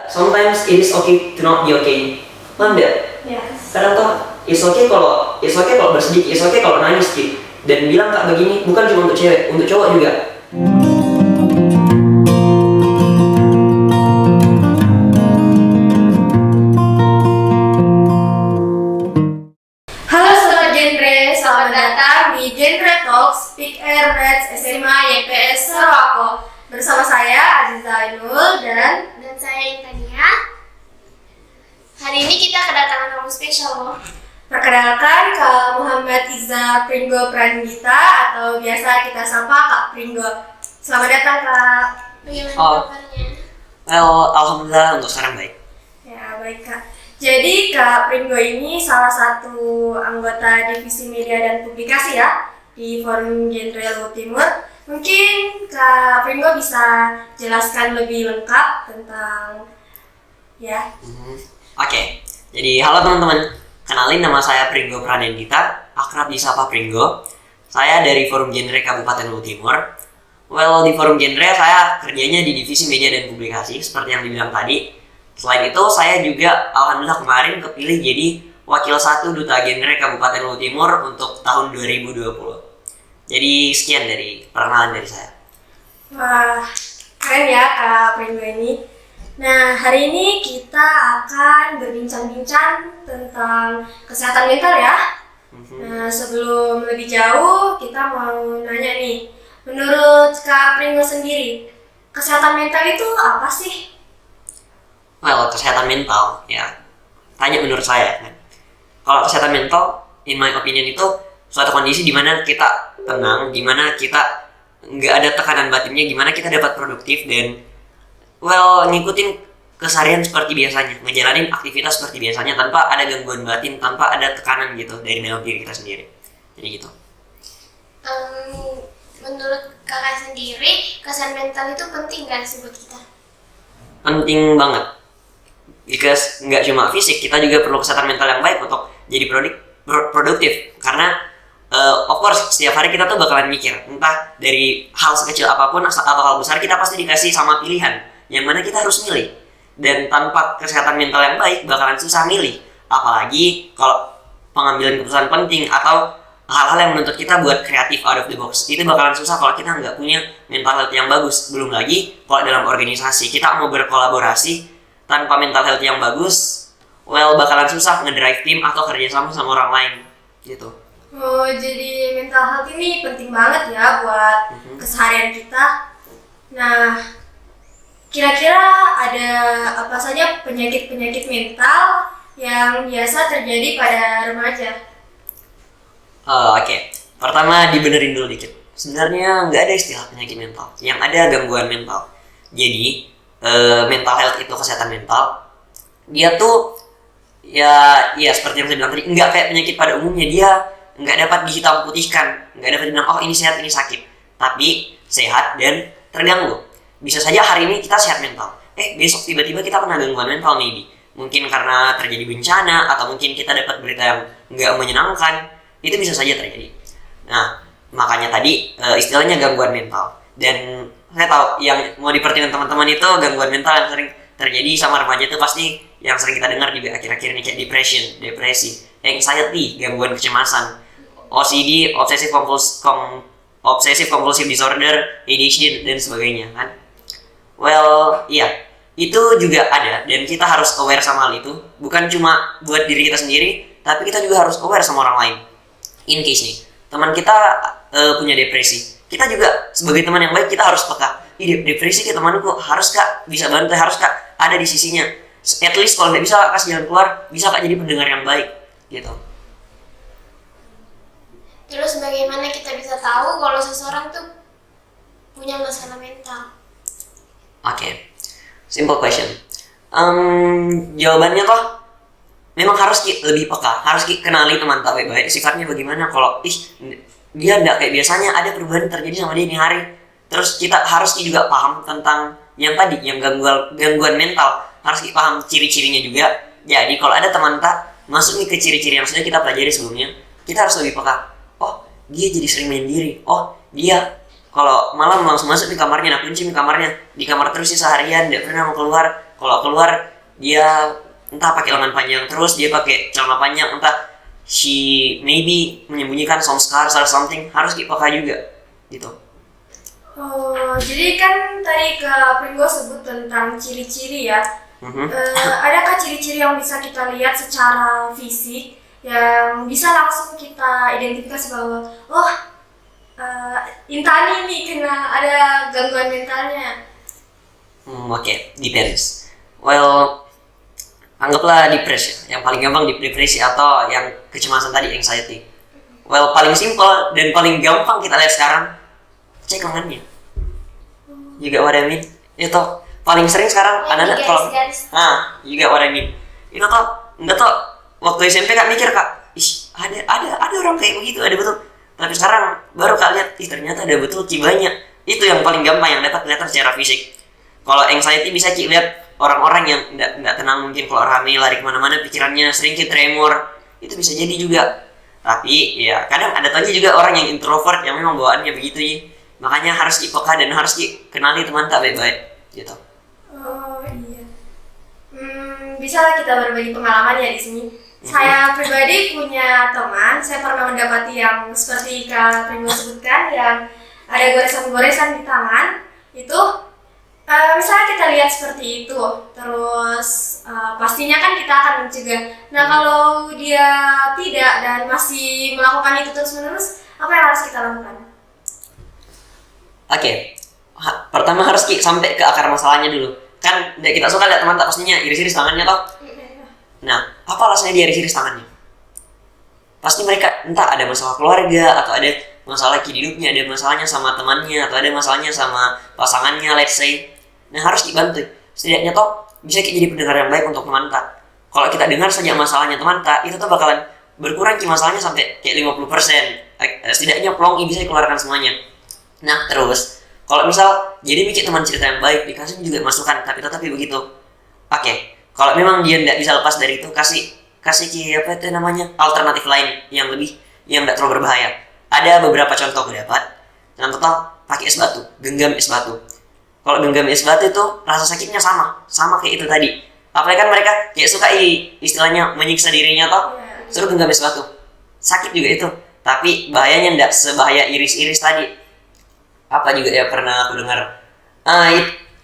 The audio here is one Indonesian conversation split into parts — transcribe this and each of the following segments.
Sometimes it is okay to not be okay. Paham nggak? Yes. Kadang tuh it's okay kalau bersedih, it's okay kalau nangis gitu. Dan bilang kak begini bukan cuma untuk cewek, untuk cowok juga. Halo Sobat Genre, selamat datang di Genre Talks Pick Air Reds SMA YPS Sarawako. Bersama saya Aziza Ainul dan saya Intania. Hari ini kita kedatangan tamu spesial loh. perkenalkan Kak Muhammad Iza Pringgo Pranggita atau biasa kita sapa Kak Pringgo. Selamat datang Kak. Bagaimana Oh. kabarnya? Well, alhamdulillah untuk sekarang baik. Ya baik Kak. Jadi Kak Pringgo ini salah satu anggota divisi media dan publikasi ya di Forum Genre Luhut Timur. Mungkin Kak Pringgo bisa jelaskan lebih lengkap tentang ya. Oke, jadi halo teman-teman. Kenalin, nama saya Pringgo Pranendita, akrab disapa Pringgo. Saya dari Forum Genre Kabupaten Luhut Timur. Well, di Forum Genre saya kerjanya di divisi media dan publikasi seperti yang dibilang tadi. Selain itu, saya juga alhamdulillah kemarin kepilih jadi Wakil 1 Duta Genre Kabupaten Luhut Timur untuk tahun 2020. Jadi sekian dari perkenalan dari saya. Wah, keren ya Kak Pringgo ini. Nah, hari ini kita akan berbincang-bincang tentang kesehatan mental ya. Nah, sebelum lebih jauh, kita mau nanya nih, menurut Kak Pringgo sendiri, kesehatan mental itu apa sih? Well, kesehatan mental, ya, tanya menurut saya kan. Kalau kesehatan mental, in my opinion itu suatu kondisi di mana kita tenang, di mana kita nggak ada tekanan batinnya, gimana kita dapat produktif dan ngikutin keseharian seperti biasanya, ngejalanin aktivitas seperti biasanya tanpa ada gangguan batin, tanpa ada tekanan gitu dari dalam diri kita sendiri. Jadi gitu. Menurut kakak sendiri, kesehatan mental itu penting gak sih buat kita? Penting banget. Because nggak cuma fisik, kita juga perlu kesehatan mental yang baik untuk jadi produktif. Karena of course setiap hari kita tuh bakalan mikir, entah dari hal sekecil apapun atau hal besar, kita pasti dikasih sama pilihan yang mana kita harus milih. Dan tanpa kesehatan mental yang baik bakalan susah milih. Apalagi kalau pengambilan keputusan penting atau hal-hal yang menuntut kita buat kreatif out of the box, itu bakalan susah kalau kita nggak punya mental health yang bagus. Belum lagi kalau dalam organisasi kita mau berkolaborasi tanpa mental health yang bagus, bakalan susah ngedrive tim atau kerjasama sama orang lain gitu. Oh, jadi mental health ini penting banget ya buat keseharian kita. Nah, kira-kira ada apa saja penyakit-penyakit mental yang biasa terjadi pada remaja? Oke. Pertama dibenerin dulu dikit. Sebenarnya nggak ada istilah penyakit mental. Yang ada gangguan mental. Jadi mental health itu kesehatan mental. Dia tuh ya seperti yang saya bilang tadi, nggak kayak penyakit pada umumnya. Dia nggak dapat dihitam putihkan, nggak dapat dibilang oh ini sehat ini sakit. Tapi sehat dan terganggu. Bisa saja hari ini kita sehat mental, besok tiba-tiba kita kena gangguan mental maybe. Mungkin karena terjadi bencana atau mungkin kita dapat berita yang nggak menyenangkan. Itu bisa saja terjadi. Nah, makanya tadi istilahnya gangguan mental. Dan saya tahu yang mau diperhatikan teman-teman itu gangguan mental yang sering terjadi sama remaja itu pasti yang sering kita dengar juga akhir-akhir ini kayak depresi, anxiety, gangguan kecemasan, OCD, obsessive compulsive disorder, ADHD dan sebagainya kan. Iya, itu juga ada dan kita harus aware sama hal itu. Bukan cuma buat diri kita sendiri, tapi kita juga harus aware sama orang lain. In case nih, teman kita punya depresi, kita juga sebagai teman yang baik kita harus peka. Depresi ke temanku, harus kak bisa bantu, harus kak ada di sisinya. At least kalau nggak bisa kasih jalan keluar, bisa kak jadi pendengar yang baik, gitu. Terus bagaimana kita bisa tahu kalau seseorang tuh punya masalah mental? Oke. Simple question. Jawabannya toh memang harus lebih peka, harus kenali teman baik-baik sifatnya bagaimana. Kalau dia nggak kayak biasanya, ada perubahan terjadi sama dia di hari. Terus kita harus juga paham tentang yang tadi, yang gangguan mental, harus paham ciri-cirinya juga. Jadi kalau ada teman masuk nih ke ciri-ciri yang sudah kita pelajari sebelumnya, kita harus lebih peka. Oh, dia jadi sering menyendiri. Oh, dia kalau malam langsung masuk di kamarnya, kunci di kamarnya, di kamar terus sih seharian, tidak pernah mau keluar. kalau keluar dia entah pakai lengan panjang terus, dia pakai celana panjang, entah she maybe menyembunyikan some scars or something, harus dipeka juga gitu. Oh, jadi kan tadi Kak Pringgo sebut tentang ciri-ciri ya. Adakah ciri-ciri yang bisa kita lihat secara fisik yang bisa langsung kita identifikasi bahwa Intan ini kena ada gangguan mentalnya? Oke, depends. Well, anggaplah depresi ya. Yang paling gampang depresi atau yang kecemasan tadi, anxiety. Well, paling simpel dan paling gampang kita lihat sekarang, cek lengannya. You get what I mean? Itu paling sering sekarang anak-anak kalau you get what I mean. Itu tuh, enggak tuh waktu SMP Kak mikir Kak, ada orang kayak begitu, ada betul. Tapi sekarang baru Kak lihat, ternyata ada betul banyak. Itu yang paling gampang yang dapat kelihatan secara fisik. Kalau anxiety bisa Ki lihat orang-orang yang enggak tenang, mungkin kalau rame lari kemana-mana pikirannya sering Ki tremor, itu bisa jadi juga. Tapi ya kadang ada tanya juga orang yang introvert yang memang bawaannya begitu ya. Makanya harus dipeka dan harus dikenali teman tak baik-baik gitu. Oh iya. Bisa lah kita berbagi pengalaman ya di sini. Saya pribadi punya teman, saya pernah mendapati yang seperti Kak Pringgo sebutkan, yang ada goresan-goresan di tangan. Itu misalnya kita lihat seperti itu, terus pastinya kan kita akan mencegah. Nah kalau dia tidak dan masih melakukan itu terus-menerus, apa yang harus kita lakukan? Oke. Pertama harus sampai ke akar masalahnya dulu. Kan kita suka lihat teman tak pastinya iris-iris tangannya toh. Nah, apa alasannya dia iris-iris tangannya? Pasti mereka entah ada masalah keluarga, atau ada masalah hidupnya, ada masalahnya sama temannya, atau ada masalahnya sama pasangannya, let's say. Nah, harus dibantu. Setidaknya toh bisa jadi pendengar yang baik untuk teman tak. Kalau kita dengar saja masalahnya teman tak, itu tuh bakalan berkurang masalahnya sampai kayak 50%. Setidaknya plong bisa dikeluarkan semuanya. Nah, terus kalau misal jadi bikin teman cerita yang baik, dikasih juga masukan, tapi begitu. Oke. Kalau memang dia tidak bisa lepas dari itu, kasih apa itu namanya, alternatif lain yang tidak terlalu berbahaya. Ada beberapa contoh gue dapat. Contoh pakai es batu, genggam es batu. Kalau genggam es batu itu rasa sakitnya sama kayak itu tadi. Apalagi kan mereka kayak suka istilahnya menyiksa dirinya toh, suruh genggam es batu. Sakit juga itu, tapi bahayanya tidak sebahaya iris-iris tadi. Apa juga ya pernah aku dengar.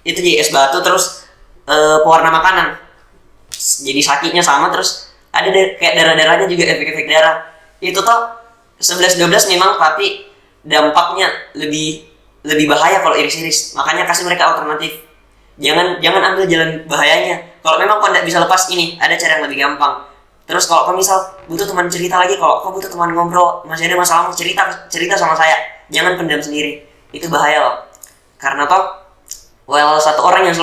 Itu jadi es batu terus pewarna makanan. Jadi sakitnya sama, terus ada kayak darah-darahnya juga, efek-efek darah. Itu tuh 11-12 memang, tapi dampaknya lebih bahaya kalau iris-iris. Makanya kasih mereka alternatif. Jangan ambil jalan bahayanya. Kalau memang kau tidak bisa lepas ini, ada cara yang lebih gampang. Terus kalau kau misal butuh teman cerita lagi, kalau kau butuh teman ngobrol, masih ada masalahmu, cerita sama saya. Jangan pendam sendiri. Itu bahaya loh. Karena toh, satu orang yang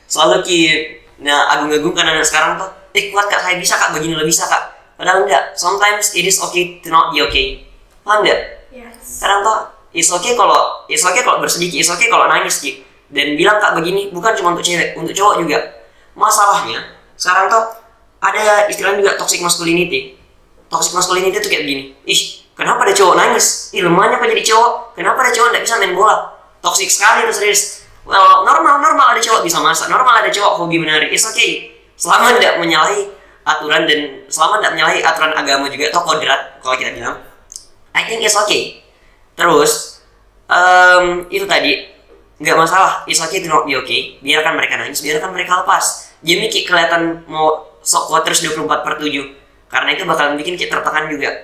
selalu agung-agung kan anak sekarang tuh, kuat Kak, saya bisa Kak, begini lo bisa Kak. Padahal enggak, sometimes it is okay to not be okay. Paham enggak? Yes. Sekarang tuh, it's okay kalau bersedih, it's okay kalau nangis Ki. Dan bilang Kak begini, bukan cuma untuk cewek, untuk cowok juga. Masalahnya, sekarang tuh ada istilahnya juga toxic masculinity. Toxic masculinity tuh kayak begini, kenapa ada cowok nangis? Lemahnya kok jadi cowok? Kenapa ada cowok enggak bisa main bola? Toxic sekali tuh, serius. Well, normal ada cowok bisa masak, normal ada cowok hobi menari, it's okay. Selama tidak menyalahi aturan dan selama tidak menyalahi aturan agama juga atau kodrat, kalau kita bilang, I think it's okay. Terus, itu tadi, nggak masalah, it's okay to not be okay. Biarkan mereka nangis, biarkan mereka lepas. Jadi kelihatan mau sok kuat terus 24/7. Karena itu bakalan bikin kita tertekan juga.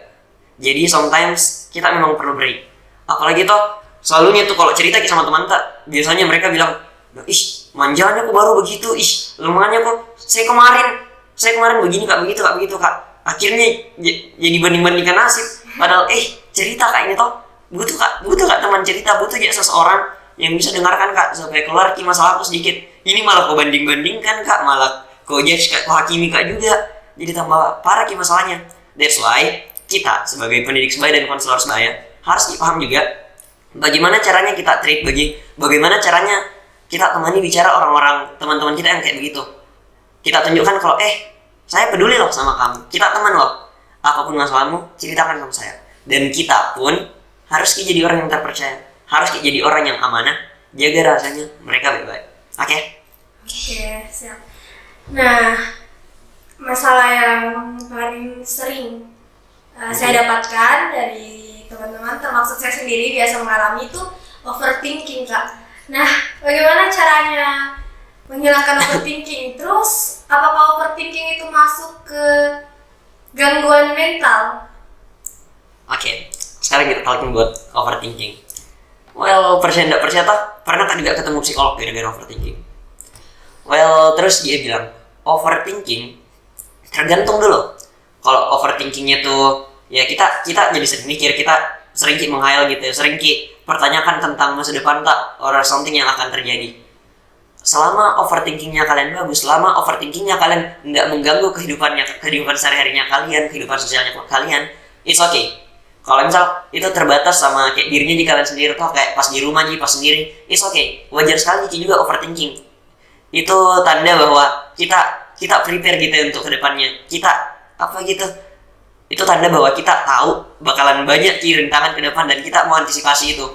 Jadi sometimes kita memang perlu break. Apalagi toh, selalunya tuh kalau cerita sama teman tak, biasanya mereka bilang, manjanya kok baru begitu, lemahnya kok saya kemarin begini Kak, begitu Kak. Akhirnya jadi banding-bandingkan nasib. Padahal cerita Kak ini toh butuh Kak teman cerita, butuh ya seseorang yang bisa dengarkan Kak supaya keluar masalahku sedikit. Ini malah kau banding-bandingkan Kak, malah kau judge Kak, kau hakimi Kak juga. Jadi tambah parah masalahnya. That's why kita sebagai pendidik sebaya dan konselor sebaya harus dipaham juga bagaimana caranya kita treat, bagaimana caranya kita temani bicara orang-orang, teman-teman kita yang kayak begitu. Kita tunjukkan kalau saya peduli loh sama kamu, kita teman loh. Apapun masalahmu, ceritakan sama saya. Dan kita pun harus jadi orang yang terpercaya, harus jadi orang yang amanah, jaga rahasianya mereka baik-baik. Oke? Oke, siap. Nah, masalah yang paling sering saya dapatkan dari teman-teman, termasuk saya sendiri biasa mengalami itu overthinking, Kak. Nah, bagaimana caranya menghilangkan overthinking? Terus, apakah overthinking itu masuk ke gangguan mental? Oke, sekarang kita talking buat overthinking. Well, percaya nggak percaya tak? Pernah kan juga ketemu psikolog gara-gara overthinking. Well, terus dia bilang, overthinking tergantung dulu. Kalau overthinkingnya tuh, ya kita jadi sering mikir, kita sering menghayal gitu, sering pertanyakan tentang masa depan tak, or something yang akan terjadi. Selama overthinkingnya kalian bagus, selama overthinkingnya kalian nggak mengganggu kehidupan sehari-harinya kalian, kehidupan sosialnya kalian, it's okay. Kalau misal itu terbatas sama kayak dirinya di kalian sendiri tuh, kayak pas di rumah pas sendiri, it's okay. Wajar sekali juga overthinking. Itu tanda bahwa kita prepare gitu untuk kedepannya. Kita apa gitu? Itu tanda bahwa kita tahu bakalan banyak rintangan ke depan dan kita mau antisipasi itu.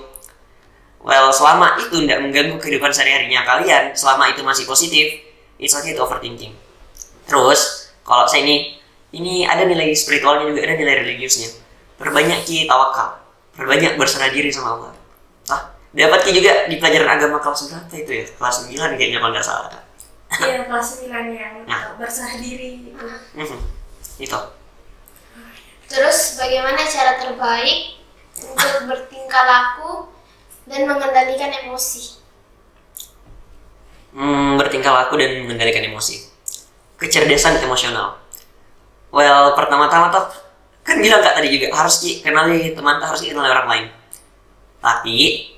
Well, selama itu tidak mengganggu kehidupan sehari-harinya kalian, selama itu masih positif, it's okay to overthinking. Terus, kalau saya ini ada nilai spiritualnya juga, ada nilai religiusnya. Perbanyak tawakal, perbanyak berserah diri sama Allah. Dapat juga di pelajaran agama kelas berapa itu ya? Kelas 9 kayaknya kalau nggak salah. Iya, kelas 9 yang berserah diri itu. Itu. Terus bagaimana cara terbaik untuk bertingkah laku dan mengendalikan emosi? Bertingkah laku dan mengendalikan emosi. Kecerdasan emosional. Well, pertama-tama tuh kan bilang Kak tadi juga harus kenali teman, harus kenali orang lain. Tapi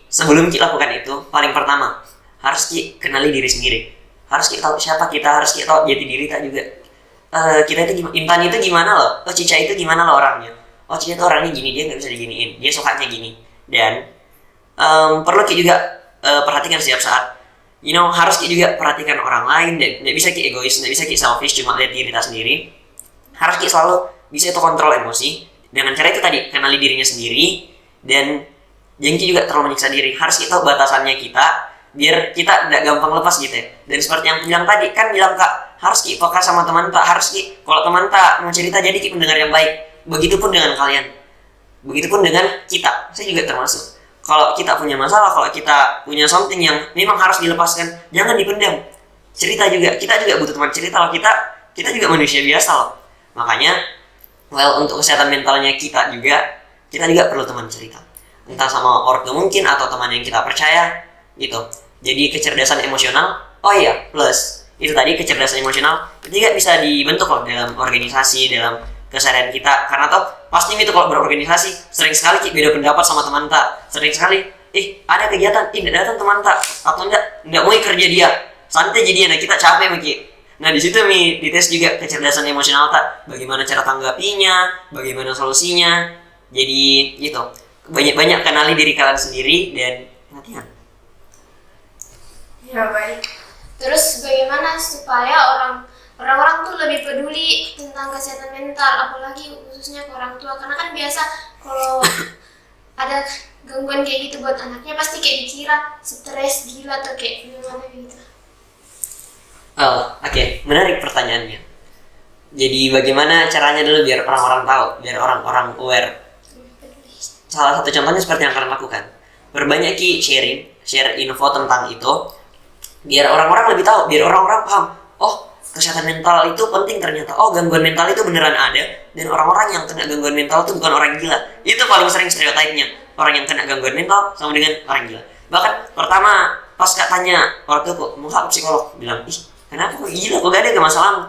sebelum kita lakukan itu, paling pertama harus kenali diri sendiri. Harus kita tahu siapa kita, harus kita tahu jati diri tak juga. Kita itu gimana, Intan itu gimana loh, Cica itu gimana loh orangnya. Cica itu orangnya gini, dia nggak bisa diginiin, dia sukanya gini. Dan perlu kita juga perhatikan setiap saat. Harus kita juga perhatikan orang lain. Nggak bisa kita egois, nggak bisa kita selfish cuma lihat diri kita sendiri. Harus kita selalu bisa itu kontrol emosi. Dengan cara itu tadi, kenali dirinya sendiri dan jangan juga terlalu menyiksa diri. Harus kita tahu batasannya kita, biar kita tidak gampang lepas gitu ya. Dan seperti yang bilang tadi, kan bilang Kak, harus peka sama teman tak, harus kalau teman tak mau cerita jadi pendengar yang baik. Begitupun dengan kalian, begitupun dengan kita. Saya juga termasuk. Kalau kita punya masalah, kalau kita punya something yang memang harus dilepaskan, jangan dipendam. Cerita juga, kita juga butuh teman cerita loh. Kita juga manusia biasa loh. Makanya, untuk kesehatan mentalnya kita juga perlu teman cerita. Entah sama ortu mungkin atau teman yang kita percaya gitu. Jadi kecerdasan emosional, plus itu tadi kecerdasan emosional itu juga bisa dibentuk loh dalam organisasi, dalam keseharian kita. Karena pasti itu kalau berorganisasi sering sekali beda pendapat sama teman tak, sering sekali ada kegiatan tidak datang teman tak, atau enggak mau kerja dia santai jadi kita capek mungkin. Nah di situ dites juga kecerdasan emosional tak, bagaimana cara tanggapinya, bagaimana solusinya. Jadi gitu, banyak kenali diri kalian sendiri dan latihan. Ya baik. Terus bagaimana supaya orang-orang tuh lebih peduli tentang kesehatan mental, apalagi khususnya ke orang tua, karena kan biasa kalau ada gangguan kayak gitu buat anaknya pasti kayak dikira stres, gila atau kayak gimana gitu. Oke, menarik pertanyaannya. Jadi bagaimana caranya dulu biar orang-orang tahu, biar orang-orang aware. Salah satu contohnya seperti yang kalian lakukan, berbanyak share info tentang itu, biar orang-orang lebih tahu, biar orang-orang paham. Kesehatan mental itu penting ternyata. Gangguan mental itu beneran ada, dan orang-orang yang kena gangguan mental itu bukan orang gila. Itu paling sering stereotipnya, orang yang kena gangguan mental sama dengan orang gila. Bahkan pertama pas Kak tanya waktu aku mau ke psikolog, bilang kenapa kok gila, kok gak ada masalahmu.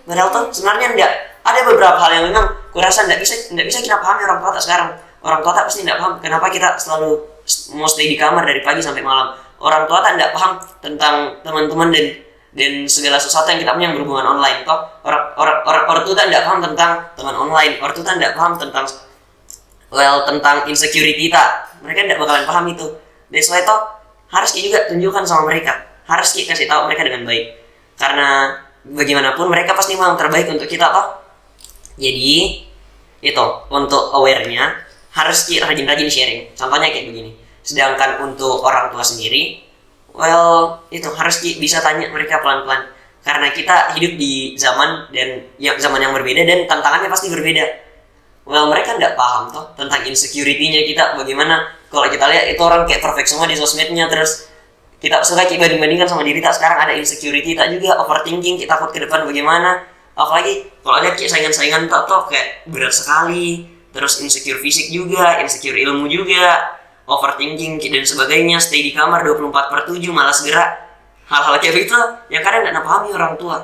Padahal sebenarnya enggak. Ada beberapa hal yang memang kurasa enggak bisa kita pahami orang tua sekarang. Orang tua pasti enggak paham kenapa kita selalu mau stay di kamar dari pagi sampai malam. Orang tua enggak paham tentang teman-teman dan segala sesuatu yang kita punya yang berhubungan online. Orang tua enggak paham tentang teman online. Orang tua enggak paham tentang insecurity kita. Mereka enggak bakalan paham itu. That's why harus kita juga tunjukkan sama mereka. Harus kita kasih tahu mereka dengan baik. Karena bagaimanapun mereka pasti mau yang terbaik untuk kita Jadi itu untuk aware-nya harus kita rajin-rajin sharing. Contohnya kayak begini. Sedangkan untuk orang tua sendiri, itu harus bisa tanya mereka pelan-pelan. karena kita hidup di zaman yang berbeda dan tantangannya pasti berbeda. Well, mereka nggak paham toh tentang insecurity-nya kita, bagaimana kalau kita lihat itu orang kayak perfect semua di sosmednya, terus kita suka banding-bandingkan sama diri kita, sekarang ada insecurity tak juga, overthinking, kita takut ke depan bagaimana, apalagi kalau lihat kayak saingan-saingan toh kayak berat sekali, terus insecure fisik juga, insecure ilmu juga, overthinking dan sebagainya, stay di kamar 24/7, malas gerak, hal-hal kayak begitu yang kadang nggak pahami orang tua.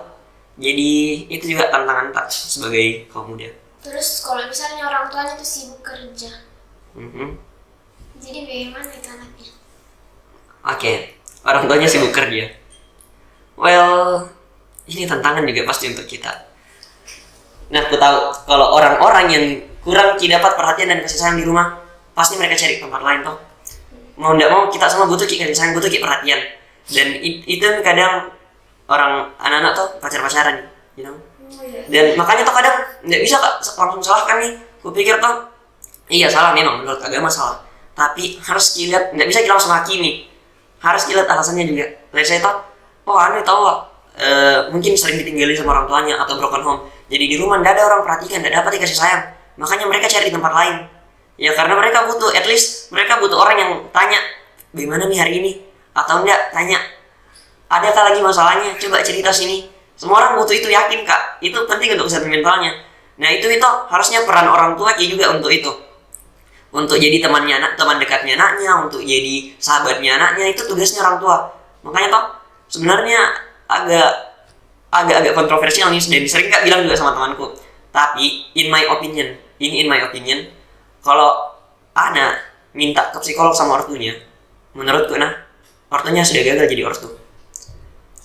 Jadi itu juga tantangan tak sebagai kaum muda. Terus kalau misalnya orang tuanya tuh sibuk kerja, jadi bagaimana itu anaknya? Oke, orang tuanya sibuk kerja. Well, ini tantangan juga pasti untuk kita. Nah, aku tahu kalau orang-orang yang kurang dapat perhatian dan kasih sayang di rumah, pasti mereka cari tempat lain toh. Mau nggak mau kita semua butuh kasih sayang, butuh perhatian. Dan itu kadang anak-anak tuh pacar-pacaran, you know. Dan makanya tuh kadang nggak bisa Kak langsung salahkan nih. Kupikir tuh iya salah memang menurut agama salah, tapi harus dilihat, nggak bisa kita langsung hakimi, harus dilihat alasannya juga. Let's say tuh, aneh tau mungkin sering ditinggalin sama orang tuanya atau broken home, jadi di rumah nggak ada orang perhatikan, nggak dapat dikasih sayang, makanya mereka cari di tempat lain. Ya karena mereka butuh, at least mereka butuh orang yang tanya bagaimana nih hari ini, atau enggak tanya adakah lagi masalahnya, coba cerita sini. Semua orang butuh itu, yakin Kak, itu penting untuk kesehatan mentalnya. Nah itu harusnya peran orang tua juga untuk itu, untuk jadi teman dekatnya anaknya, untuk jadi sahabatnya anaknya, itu tugasnya orang tua. Makanya sebenarnya agak kontroversial nih, dan sering Kak bilang juga sama temanku. Tapi in my opinion, kalau anak minta ke psikolog sama ortunya, menurutku ortunya sudah gagal jadi ortu.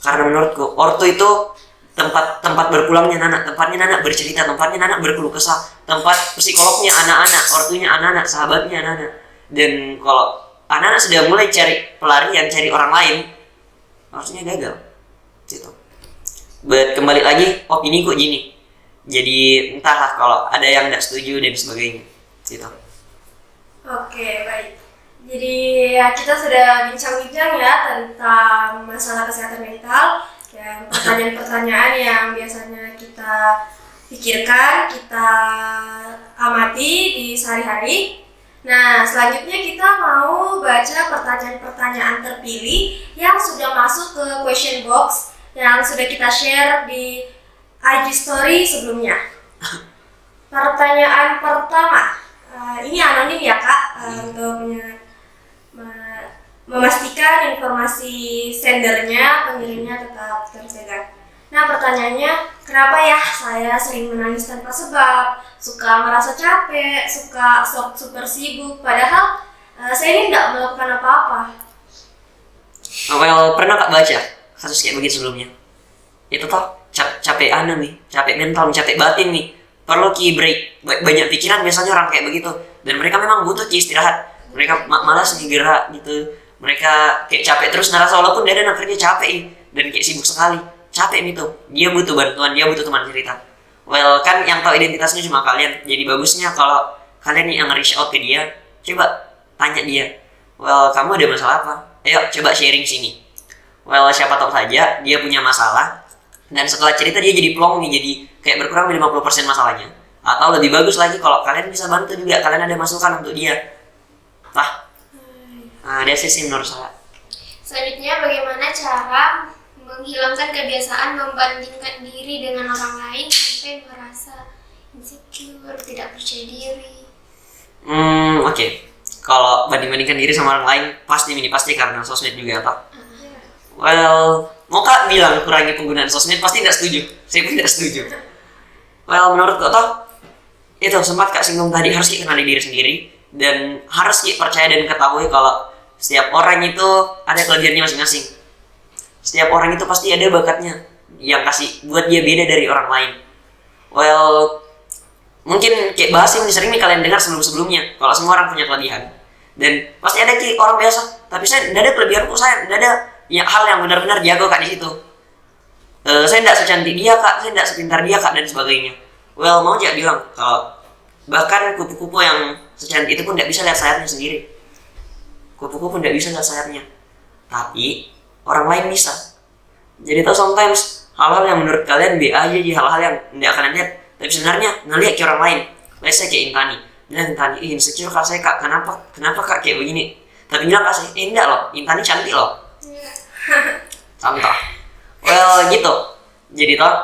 Karena menurutku ortu itu tempat berpulangnya anak, tempatnya anak bercerita, tempatnya anak berkeluh kesah, tempat psikolognya anak-anak, ortunya anak-anak, sahabatnya anak-anak. Dan kalau anak-anak sudah mulai cari pelarian, cari orang lain, harusnya gagal gitu. But kembali lagi, opini kok gini, jadi entahlah kalau ada yang tidak setuju dan sebagainya gitu. Oke, baik. Jadi ya kita sudah bincang-bincang ya tentang masalah kesehatan mental dan pertanyaan-pertanyaan yang biasanya kita pikirkan, kita amati di sehari-hari. Nah, selanjutnya kita mau baca pertanyaan-pertanyaan terpilih yang sudah masuk ke question box yang sudah kita share di IG story sebelumnya. Pertanyaan pertama, ini anonim ya Kak, untuk memastikan informasi sendernya, pengirimnya tetap terjaga. Nah, pertanyaannya, kenapa ya saya sering menangis tanpa sebab, suka merasa capek, suka super sibuk, padahal saya ini tidak melakukan apa-apa. Well, pernah Kak baca kasus kayak begitu sebelumnya? Itu capek capek mental, capek batin nih, perlu break, banyak pikiran biasanya orang kayak begitu, dan mereka memang butuh istirahat, mereka malas gerak gitu, mereka kayak capek terus ngerasa walaupun dia ada kerja capek dan kayak sibuk sekali, capek gitu, dia butuh bantuan, dia butuh teman cerita. Well, kan yang tahu identitasnya cuma kalian, jadi bagusnya kalau kalian yang reach out ke dia, coba tanya dia, well kamu ada masalah apa? Ayo coba sharing sini. Well, siapa tahu saja dia punya masalah, dan setelah cerita dia jadi plong nih, jadi kayak berkurang 50% masalahnya. Atau lebih bagus lagi kalau kalian bisa bantu juga, kalian ada masukan untuk dia. Ada sih menurut saya. Selanjutnya, bagaimana cara menghilangkan kebiasaan membandingkan diri dengan orang lain sampai merasa insecure, tidak percaya diri? Oke. Kalau banding-bandingkan diri sama orang lain pasti karena sosmed juga apa? Well, mau Kak bilang kurangi penggunaan sosmed, pasti tidak setuju. Saya pun tidak setuju. Well, menurut Kak itu sempat Kak singgung tadi, harus kenali diri sendiri dan harus percaya dan ketahui kalau setiap orang itu ada kelebihannya masing-masing. Setiap orang itu pasti ada bakatnya yang kasih buat dia beda dari orang lain. Well, mungkin kayak bahas yang sering nih kalian dengar sebelum-sebelumnya, kalau semua orang punya kelebihan. Dan pasti ada orang biasa, tapi saya tidak ada kelebihan kok, saya tidak ada hal yang benar-benar jago Kak di situ. Saya tidak secantik dia Kak, saya tidak sepintar dia Kak, dan sebagainya. Well, mau aja bilang kalau bahkan kupu-kupu yang secantik itu pun tidak bisa lihat sayapnya sendiri. Kupu-kupu pun tidak bisa lihat sayapnya, tapi orang lain bisa. Jadi sometimes hal-hal yang menurut kalian B aja, hal-hal yang tidak kalian lihat tapi sebenarnya ngelihat ke orang lain. Let's say kayak Intani bilang, Intani insecure kak saya kak, kenapa kak kayak begini, tapi bilang kak saya enggak loh, Intani cantik loh. Contoh. Well gitu. Jadi toh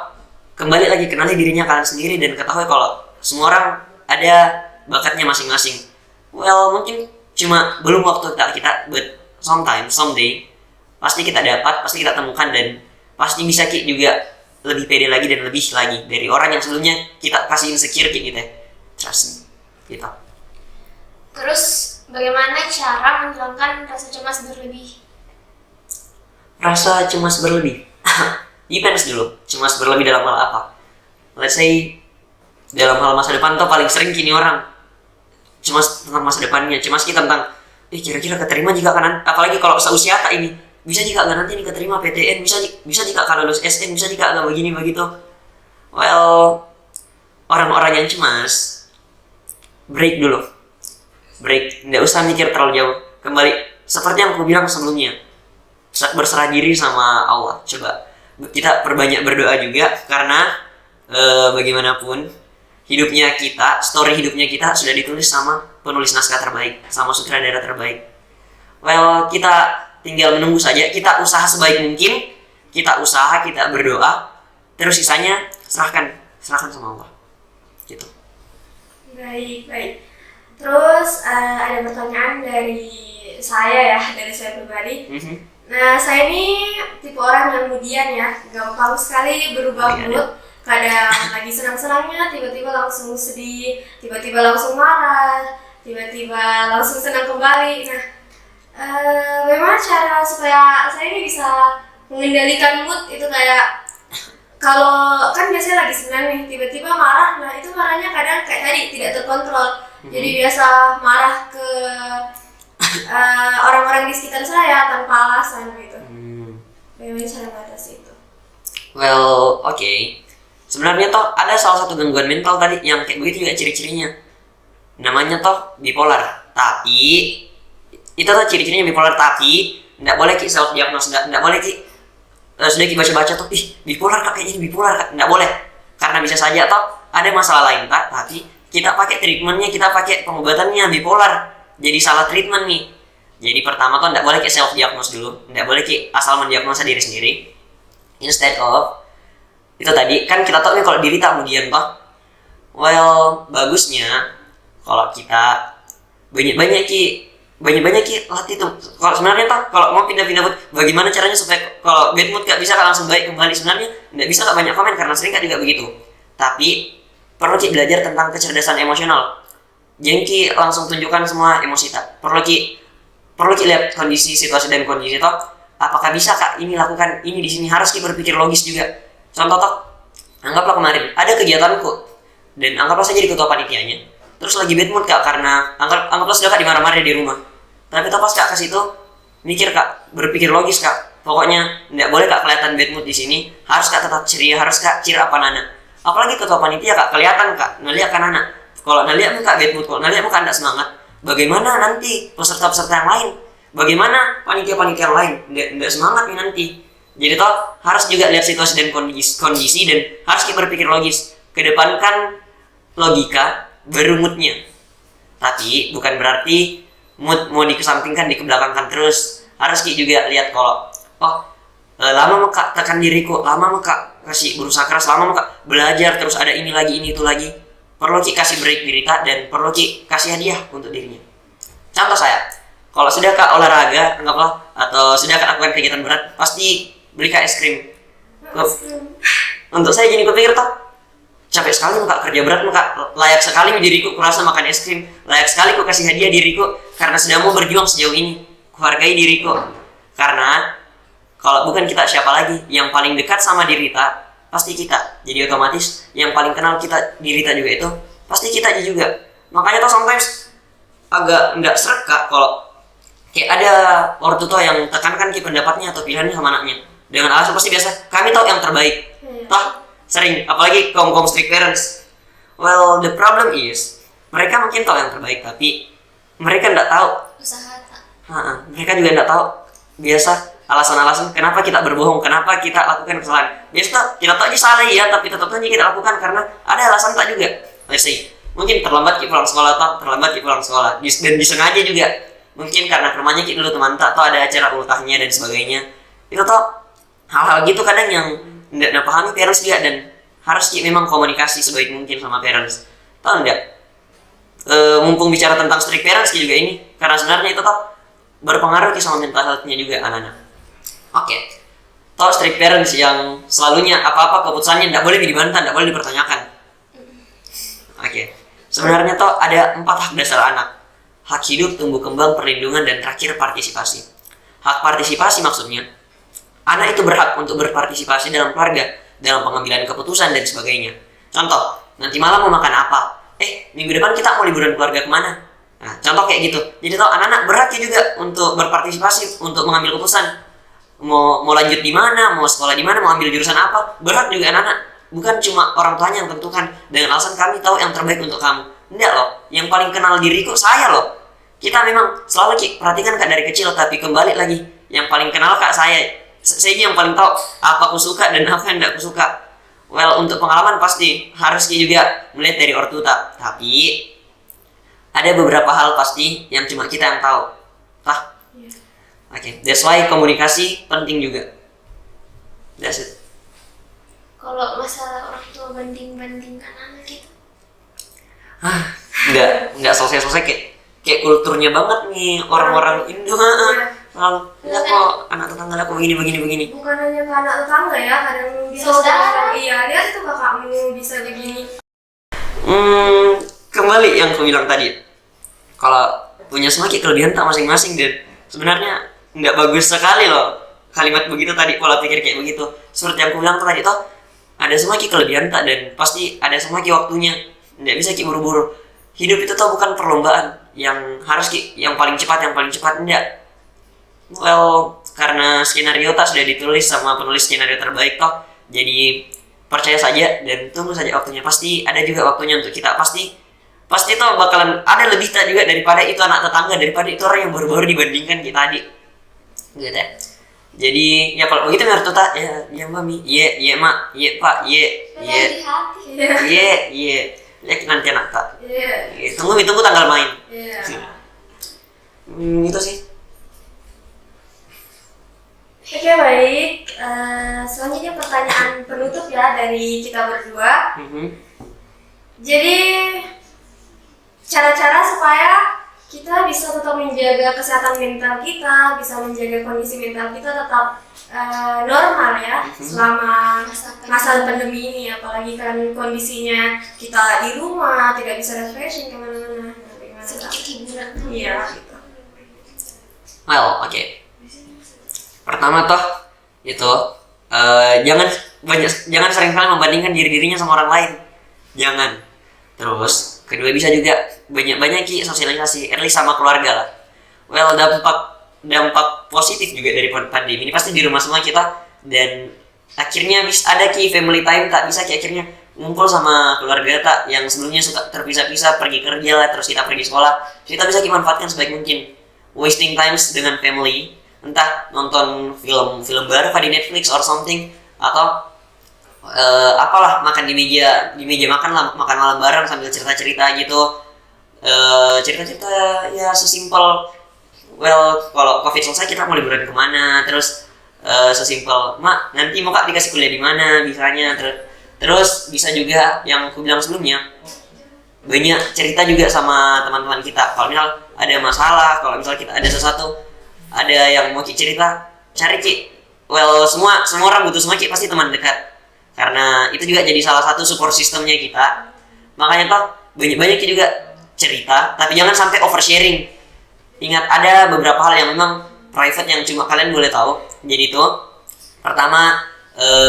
kembali lagi kenali dirinya kalian sendiri dan ketahui kalau semua orang ada bakatnya masing-masing. Well mungkin cuma belum waktu kita, but someday pasti kita dapat, pasti kita temukan, dan pasti bisa juga lebih pede lagi dan lebih lagi dari orang yang sebelumnya kita kasih insecure gitu ya. Trust me, gitu. Terus bagaimana cara menghilangkan rasa cemas berlebih? Rasa cemas berlebih depends dulu, cemas berlebih dalam hal apa. Let's say dalam hal masa depan tuh paling sering kini orang cemas tentang masa depannya, cemas kita tentang kira-kira keterima jika kan, apalagi kalau seusia tak ini, bisa jika nggak nanti ini keterima PTN, bisa jika kalau lulus SN, bisa jika nggak begini begitu. Well, orang-orang yang cemas break dulu, nggak usah mikir terlalu jauh, kembali seperti yang aku bilang sebelumnya, berserah diri sama Allah. Coba kita perbanyak berdoa juga, karena bagaimanapun hidupnya kita, story hidupnya kita sudah ditulis sama penulis naskah terbaik, sama sutradara terbaik. Well, kita tinggal menunggu saja, kita usaha sebaik mungkin, kita berdoa, terus sisanya serahkan sama Allah. Gitu. Baik. Terus ada pertanyaan dari saya pribadi. Nah, saya ini tipe orang yang kemudian ya, gampang sekali berubah mood. Kadang lagi senang-senangnya, tiba-tiba langsung sedih, tiba-tiba langsung marah, tiba-tiba langsung senang kembali. Nah, bagaimana cara supaya saya ini bisa mengendalikan mood itu? Kayak kalau kan biasanya lagi senang nih, tiba-tiba marah, nah itu marahnya kadang kayak tadi tidak terkontrol. Jadi biasa marah ke orang-orang di sekitar saya tanpa alasan gitu. Bagaimana cara mengatasi itu? Well, okay. Sebenarnya toh ada salah satu gangguan mental tadi yang kayak begitu juga ciri-cirinya. Namanya toh bipolar. Tapi itu tuh ciri-cirinya bipolar, tapi nggak boleh ki self diagnose, nggak boleh ki sudah ki baca-baca tuh bipolar kak, kayaknya bipolar kak, nggak boleh. Karena bisa saja toh ada masalah lain kak, tapi kita pakai treatmentnya, kita pakai pengobatannya bipolar. Jadi salah treatment nih. Jadi pertama tuh nggak boleh ki self diagnose dulu, nggak boleh ki asal mendiagnosa diri sendiri. Instead of itu tadi kan kita tahu nih kalau diri tak kemudian toh. Well, bagusnya kalau kita banyak-banyak ki latih tuh. Kalau sebenarnya toh kalau mau pindah-pindah mood, bagaimana caranya supaya kalau bad mood gak bisa langsung baik kembali? Sebenarnya nggak bisa kak, banyak komen karena sering kak juga begitu. Tapi perlu ki belajar tentang kecerdasan emosional. Jangan ki langsung tunjukkan semua emosi tak. Perlu ki lihat kondisi, situasi dan kondisi toh. Apakah bisa kak ini lakukan ini di sini, harus ki berpikir logis juga. Contoh toh, anggaplah kemarin ada kegiatanku dan anggaplah saya jadi ketua panitianya. Terus lagi bad mood kak karena anggaplah sudah kak dimarah-marah di rumah. Tapi pas kak ke situ mikir kak, berpikir logis kak. Pokoknya nggak boleh kak kelihatan bad mood di sini. Harus kak tetap ceria, harus kak cheer apa nana. Apalagi ketua panitia kak kelihatan kak ngeliat kan anak. Kalau ngeliat muka bad mood, kalau ngeliat muka anda semangat, bagaimana nanti peserta-peserta yang lain? Bagaimana panitia-panitia yang lain? Nggak semangat nih nanti. Jadi toh harus juga lihat situasi dan kondisi dan harus kita berpikir logis. Kedepankan logika baru moodnya. Tapi bukan berarti mood mau dikesampingkan, dikebelakangkan terus. Harus kita juga lihat kalau lama muka tekan diriku, lama muka kasih berusaha keras, lama muka belajar terus ada ini lagi ini itu lagi. Perlu kita kasih break diri kak dan perlu kita kasih hadiah untuk dirinya. Contoh saya, kalau sudah kak olahraga anggaplah atau sudah kak lakukan kegiatan berat, pasti beli kak es krim. Untuk saya jadi kupikir toh capek sekali muka kerja berat, muka layak sekali diriku kurasa makan es krim, layak sekali ku kasih hadiah diriku karena sudah mau berjuang sejauh ini, kuhargai diriku. Karena kalau bukan kita siapa lagi yang paling dekat sama diri kita pasti kita. Jadi otomatis yang paling kenal kita diri kita juga itu pasti kita juga. Makanya toh sometimes agak nggak seret kak kalau kayak ada ortu tua yang tekankan ki pendapatnya atau pilihannya sama anaknya dengan alasan pasti biasa kami tahu yang terbaik. Toh sering, apalagi kaum strict parents. Well, the problem is mereka mungkin tahu yang terbaik tapi mereka nggak tahu Usaha tak. mereka juga nggak tahu biasa alasan-alasan kenapa kita berbohong, kenapa kita lakukan kesalahan. Biasa kita tahu aja salah ya, tapi tetap aja kita lakukan karena ada alasan tak juga. Let's say, mungkin terlambat kita pulang sekolah atau terlambat kita pulang sekolah, dan disengaja juga. Mungkin karena ke rumahnya kita dulu teman tak, atau ada acara ultahnya dan sebagainya. Itu tuh hal-hal gitu kadang yang tidak pahami parents juga, dan harus memang komunikasi sebaik mungkin sama parents. Tahu enggak? Mumpung bicara tentang strict parents juga ini, karena sebenarnya itu tuh berpengaruh sama mental health-nya juga anak-anak. Oke. Tahu strict parents yang selalunya apa-apa keputusannya tidak boleh dibantah, tidak boleh dipertanyakan. Oke. Sebenarnya tuh ada 4 hak dasar anak. Hak hidup, tumbuh kembang, perlindungan, dan terakhir partisipasi. Hak partisipasi maksudnya anak itu berhak untuk berpartisipasi dalam keluarga, dalam pengambilan keputusan dan sebagainya. Contoh, nanti malam mau makan apa? Minggu depan kita mau liburan keluarga kemana? Nah, contoh kayak gitu. Jadi tuh anak-anak berhak juga untuk berpartisipasi, untuk mengambil keputusan. Mau lanjut di mana, mau sekolah di mana, mau ambil jurusan apa, berhak juga anak-anak. Bukan cuma orang tuanya yang tentukan dengan alasan kami tahu yang terbaik untuk kamu. Enggak loh, yang paling kenal diriku saya loh. Kita memang selalu perhatikan kak dari kecil, tapi kembali lagi yang paling kenal kak saya yang paling tahu apa aku suka dan apa yang tidak aku suka. Well, untuk pengalaman pasti harus juga melihat dari ortuta, tapi ada beberapa hal pasti yang cuma kita yang tahu. Oke, that's why komunikasi penting juga. That's it. Kalau masalah orang tua banding-bandingkan anak gitu. Enggak selesai-selesai kayak kulturnya banget nih orang-orang Indo. Enggak kok anak tetangga aku begini. Bukan hanya ke anak tetangga ya, kadang bisa saudara. Iya, lihat tuh kakakmu bisa begini. Kembali yang aku bilang tadi. Kalau punya semua kelebihan tak masing-masing, dan sebenarnya nggak bagus sekali loh kalimat begitu tadi, pola pikir kayak begitu. Seperti yang aku bilang tadi toh, ada semua kelebihan tak, dan pasti ada semua waktunya. Nggak bisa buru-buru. Hidup itu tuh bukan perlombaan yang harus yang paling cepat enggak. Well, karena skenario tak sudah ditulis sama penulis skenario terbaik toh, jadi percaya saja dan tunggu saja waktunya. Pasti ada juga waktunya untuk kita. Pasti toh bakalan ada lebih tak juga daripada itu anak tetangga, daripada itu orang yang baru-baru dibandingkan kita adik. Gitu ya. Jadi ya kalau begitu harus tuh ya mami, iya mak, iya pak, iya. Ya nanti anak tak. Tunggu tanggal main. Itu sih. Oke, baik. Selanjutnya pertanyaan penutup ya dari kita berdua. Jadi cara-cara supaya kita bisa tetap menjaga kesehatan mental kita, bisa menjaga kondisi mental kita tetap normal ya selama masa pandemi ini, apalagi kan kondisinya kita di rumah tidak bisa refreshing kemana-mana. Sedikit hiburan. Iya gitu. Well, oke. Pertama toh itu jangan sering-sering membandingkan dirinya sama orang lain. Jangan. Terus kedua bisa juga banyak sosialisasi early sama keluarga lah. Well, dampak positif juga dari pandemi ini pasti di rumah semua kita, dan akhirnya ada family time tak, bisa akhirnya ngumpul sama keluarga tak yang sebelumnya suka terpisah-pisah pergi kerja lah, terus kita pergi sekolah. Kita bisa manfaatkan sebaik mungkin, wasting times dengan family, entah nonton film baru di Netflix or something, atau apalah, makan di meja makan lah, makan malam bareng sambil cerita-cerita gitu. Cerita-cerita ya sesimpel, well, kalau covid selesai kita mau liburan kemana, terus sesimpel mak nanti mau kak dikasih kuliah di mana misalnya. Terus bisa juga yang aku bilang sebelumnya, banyak cerita juga sama teman-teman kita. Kalau misal ada masalah, kalau misal kita ada sesuatu, ada yang mau cerita, cari well, semua orang butuh semua pasti teman dekat, karena itu juga jadi salah satu support sistemnya kita. Makanya toh banyak juga cerita, tapi jangan sampai oversharing. Ingat, ada beberapa hal yang memang private yang cuma kalian boleh tahu. Jadi itu pertama,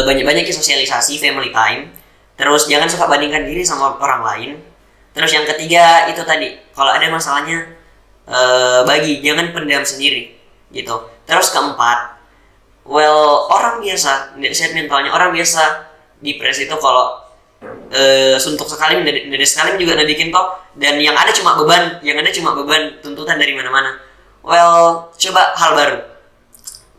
banyak sosialisasi, family time. Terus jangan suka bandingkan diri sama orang lain. Terus yang ketiga itu tadi, kalau ada masalahnya bagi, jangan pendam sendiri gitu. Terus keempat, well, orang biasa sehat mentalnya, orang biasa depresi itu kalau suntuk sekali, mendadak sekali juga bikin toh, dan yang ada cuma beban tuntutan dari mana-mana. Well, coba hal baru.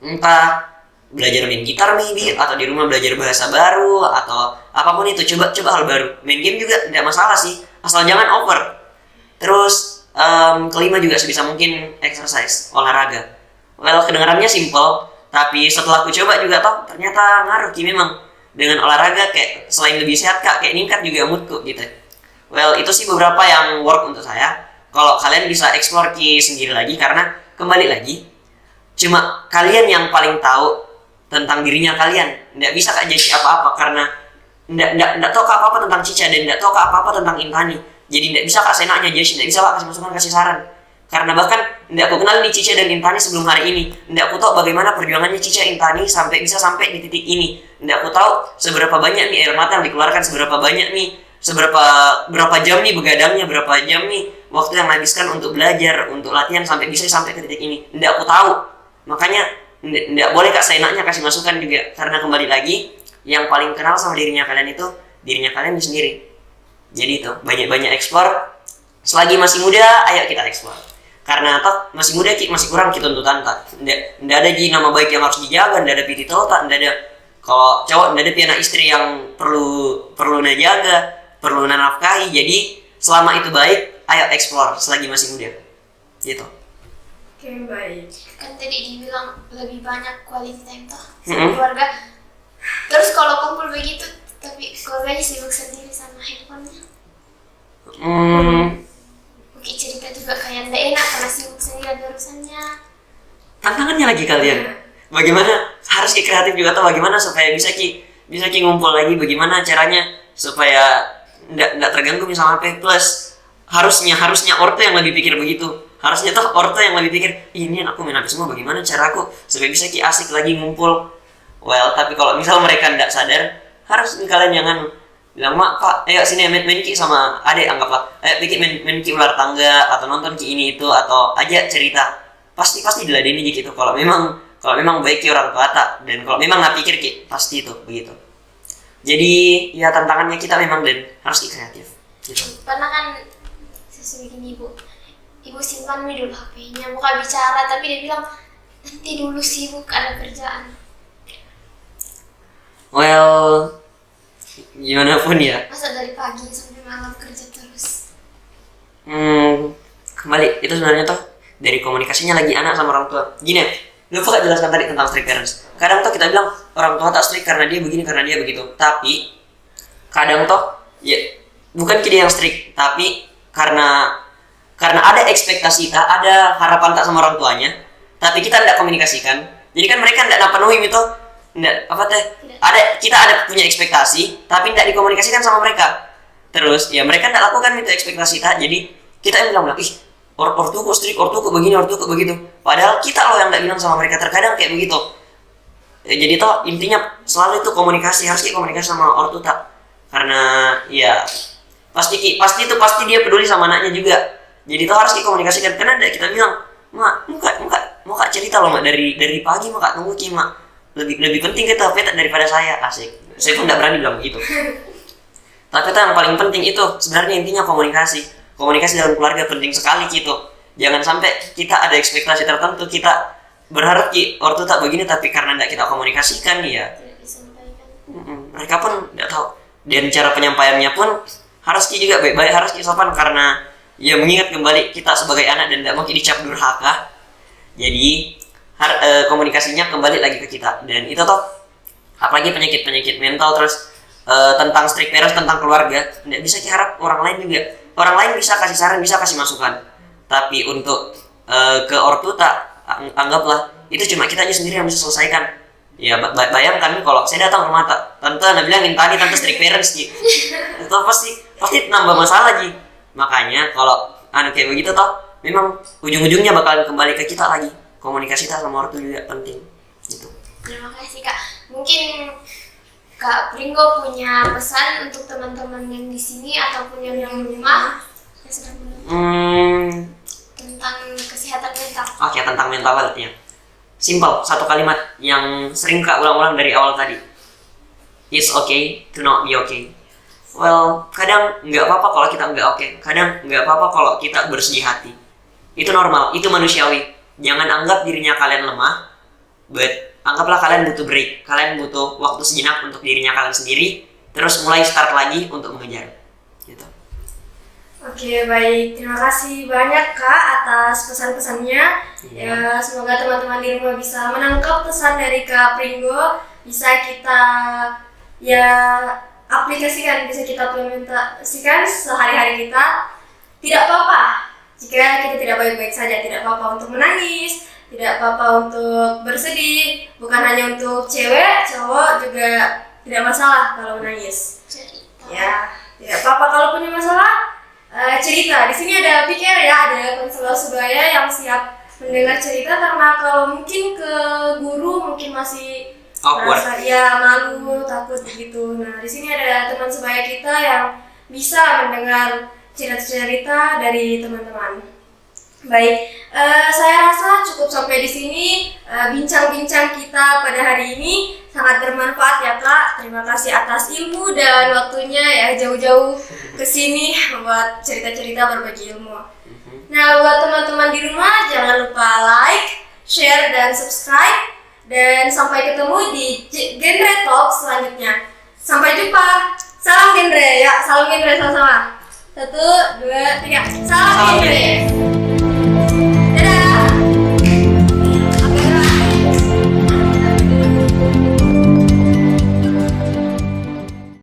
entah belajar main gitar maybe, atau di rumah belajar bahasa baru, atau apapun itu, coba hal baru. Main game juga tidak masalah sih, asal jangan over. Terus kelima juga sebisa mungkin exercise, olahraga. Well, kedengarannya simple, tapi setelah aku coba juga ternyata ngaruh Ki memang. Dengan olahraga kayak selain lebih sehat Kak, kayak ningkat juga moodku gitu. Well, itu sih beberapa yang work untuk saya. Kalau kalian bisa explore Ki sendiri lagi, karena kembali lagi cuma kalian yang paling tahu tentang dirinya kalian. Nggak bisa Kak jadi apa-apa, karena nggak tahu Kak apa-apa tentang Cica, dan nggak tahu Kak apa-apa tentang Intani. Jadi nggak bisa Kak senaknya jadi, nggak bisa Kak kasih masukan, kasih saran. Karena bahkan nggak aku kenal nih Cica dan Intani sebelum hari ini. Nggak aku tahu bagaimana perjuangannya Cica Intani sampai bisa sampai di titik ini. Nggak aku tahu seberapa banyak nih air mata yang dikeluarkan, seberapa banyak nih, berapa jam nih begadangnya, berapa jam nih waktu yang habiskan untuk belajar, untuk latihan sampai bisa sampai ke titik ini. Nggak aku tahu. Makanya nggak boleh Kak seenaknya kasih masukan juga. Karena kembali lagi, yang paling kenal sama dirinya kalian itu dirinya kalian sendiri. Jadi itu banyak-banyak explore. Selagi masih muda, ayo kita explore. Karena masih muda Ki, masih kurang Ki tuntutan nggak ada Ji nama baik yang harus dijaga, nggak ada pitito nggak ada. Kalau cowok nggak ada anak istri yang perlu jaga, perlu nafkahi. Jadi selama itu baik, ayo explore selagi masih muda. Gitu. Oke, baik. Kan tadi dibilang lebih banyak quality time sama keluarga. Terus kalau kumpul begitu, tapi keluarganya sibuk sendiri sama handphonenya. Oke, cerita juga kayak nggak enak karena sibuk sendiri ada urusannya. Tantangannya lagi kalian. Bagaimana harus kreatif juga, atau bagaimana supaya bisa ki ngumpul lagi, bagaimana caranya supaya nggak terganggu misalnya HP. Plus harusnya orto yang lebih pikir begitu. Harusnya orto yang lebih pikir, ini aku main HP semua, bagaimana cara aku supaya bisa ki asik lagi ngumpul. Well, tapi kalau misal mereka nggak sadar, harus kalian jangan bilang, mak Pak, ayo sini main ki sama adek, anggaplah ayo main ki ular tangga, atau nonton ki ini itu, atau aja cerita. Pasti diladeni gitu. Kalau memang baik ki orang tua dan kalau memang nggak pikir ki, pasti itu begitu. Jadi ya tantangannya kita memang dan harus kreatif gitu. Pernah kan sesuai gini ibu simpan dulu HP-nya, bukan bicara, tapi dia bilang nanti dulu sibuk ada kerjaan. Well, gimana pun ya. Masa dari pagi sampai malam kerja terus? Kembali itu sebenarnya dari komunikasinya lagi anak sama orang tua. Gini, lupa Kak jelaskan tadi tentang strict parents. Kadang kita bilang orang tua tak strict karena dia begini, karena dia begitu. Tapi kadang ya bukan dia yang strict, tapi karena ada ekspektasi ada harapan sama orang tuanya, tapi kita tidak komunikasikan. Jadi kan mereka tidak penuhi itu. Kita ada punya ekspektasi tapi tidak dikomunikasikan sama mereka. Terus ya mereka tidak lakukan itu ekspektasi jadi kita yang bilang ortuku strict, ortuku begini, ortuku begitu, padahal kita loh yang tidak bilang sama mereka. Terkadang kayak begitu ya. Jadi intinya selalu itu komunikasi, harus komunikasi sama ortu karena ya pasti dia peduli sama anaknya juga. Jadi harus komunikasikan. Karena kita bilang, mak mau kak cerita loh mak, dari pagi mak tunggu ki mak, lebih penting kita petak daripada saya. Asik, saya pun tidak berani bilang begitu. Tapi yang paling penting itu sebenarnya intinya komunikasi dalam keluarga penting sekali gitu. Jangan sampai kita ada ekspektasi tertentu, kita berharap ortu tak begini, tapi karena tidak kita komunikasikan ya mereka pun tidak tahu. Dan cara penyampaiannya pun harus juga baik-baik, harus sopan, karena ya mengingat kembali kita sebagai anak dan tidak mau dicap durhaka. Jadi komunikasinya kembali lagi ke kita. Dan itu apalagi penyakit mental, terus tentang strict parents, tentang keluarga, tidak bisa diharap orang lain juga. Orang lain bisa kasih saran, bisa kasih masukan, tapi untuk ke ortu anggaplah itu cuma kita aja sendiri yang bisa selesaikan. Ya bayangkan nih kalau saya datang ke rumah tante bilang tadi tante strict parents gitu. Itu pasti nambah masalah Ji. Makanya kalau kayak begitu memang ujung-ujungnya bakalan kembali ke kita lagi. Komunikasi sama ortu juga penting gitu. Terima kasih Kak. Mungkin Kak Pringgo punya pesan untuk teman-teman yang di sini ataupun yang di rumah yang sedang menonton tentang kesehatan mental. Oke, tentang mental health ya. Simple, satu kalimat yang sering Kak ulang-ulang dari awal tadi. It's okay to not be okay. Well, kadang nggak apa-apa kalau kita nggak oke. Kadang nggak apa-apa kalau kita bersedih hati. Itu normal, itu manusiawi. Jangan anggap dirinya kalian lemah anggaplah kalian butuh break, kalian butuh waktu sejenak untuk dirinya kalian sendiri, terus mulai start lagi untuk mengejar gitu. Oke, baik. Terima kasih banyak Kak atas pesan-pesannya. Ya, semoga teman-teman di rumah bisa menangkap pesan dari Kak Pringgo, bisa kita ya aplikasikan, bisa kita implementasikan sehari-hari kita. Tidak apa-apa jika kita tidak baik-baik saja, tidak apa-apa untuk menangis, tidak apa-apa untuk bersedih, bukan hanya untuk cewek, cowok juga tidak masalah kalau menangis. Ya, tidak apa-apa kalau punya masalah. Cerita. Di sini ada pikir ya, ada konselor sebaya yang siap mendengar cerita, karena kalau mungkin ke guru mungkin masih merasa ya malu, takut begitu. Nah, di sini ada teman sebaya kita yang bisa mendengar cerita-cerita dari teman-teman. Baik, saya rasa cukup sampai di sini bincang-bincang kita pada hari ini. Sangat bermanfaat ya Kak. Terima kasih atas ilmu dan waktunya ya, jauh-jauh ke sini buat cerita-cerita berbagi ilmu. Nah, buat teman-teman di rumah jangan lupa like, share dan subscribe, dan sampai ketemu di Genre Talk selanjutnya. Sampai jumpa. Salam genre ya, salam genre sama-sama. 1, 2, 3. Salam genre.